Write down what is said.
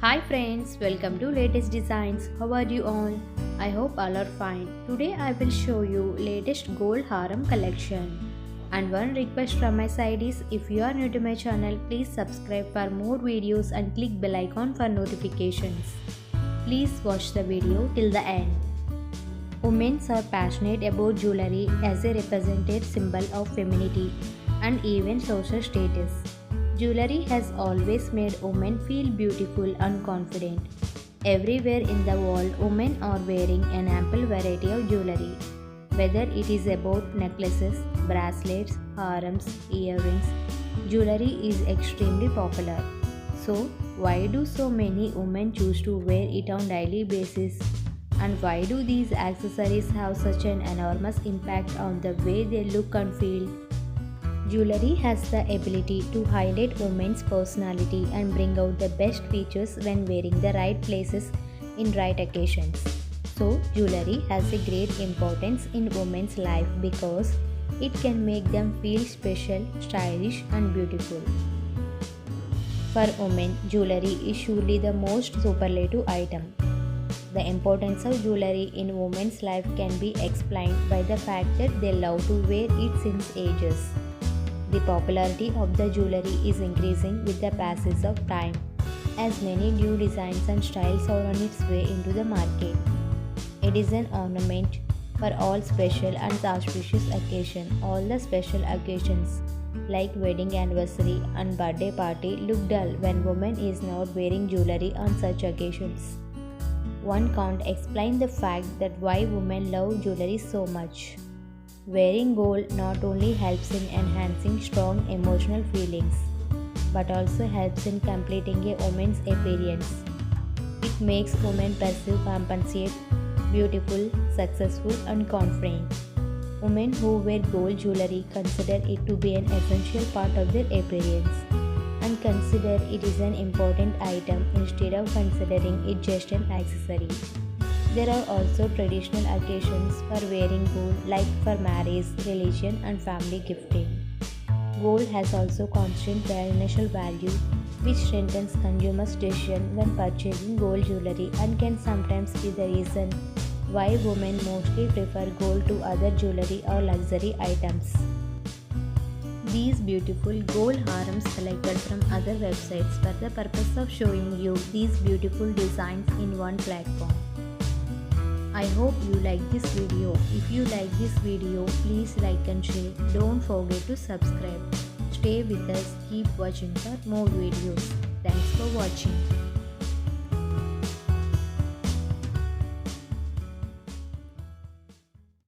Hi friends, welcome to latest designs. How are you all? I hope all are fine. Today I will show you latest gold harem collection. And one request from my side is if you are new to my channel, please subscribe for more videos and click bell icon for notifications. Please watch the video till the end. Women are passionate about jewelry as a representative symbol of femininity and even social status. Jewelry has always made women feel beautiful and confident. Everywhere in the world, women are wearing an ample variety of jewelry. Whether it is about necklaces, bracelets, harems, earrings, jewelry is extremely popular. So, why do so many women choose to wear it on daily basis? And why do these accessories have such an enormous impact on the way they look and feel? Jewelry has the ability to highlight women's personality and bring out the best features when wearing the right places in right occasions. So, jewelry has a great importance in women's life because it can make them feel special, stylish, and beautiful. For women, jewelry is surely the most superlative item. The importance of jewelry in women's life can be explained by the fact that they love to wear it since ages. The popularity of the jewelry is increasing with the passage of time, as many new designs and styles are on its way into the market. It is an ornament for all special and auspicious occasions. All the special occasions like wedding anniversary and birthday party look dull when woman is not wearing jewelry on such occasions. One can't explain the fact that why women love jewelry so much. Wearing gold not only helps in enhancing strong emotional feelings, but also helps in completing a woman's appearance. It makes women perceive compensate, beautiful, successful, and confident. Women who wear gold jewelry consider it to be an essential part of their appearance and consider it is an important item instead of considering it just an accessory. There are also traditional occasions for wearing gold like for marriage, religion and family gifting. Gold has also constant financial value which strengthens consumers' decision when purchasing gold jewelry and can sometimes be the reason why women mostly prefer gold to other jewelry or luxury items. These beautiful gold harems selected from other websites for the purpose of showing you these beautiful designs in one platform. I hope you like this video. If you like this video, please like and share. Don't forget to subscribe. Stay with us. Keep watching for more videos. Thanks for watching.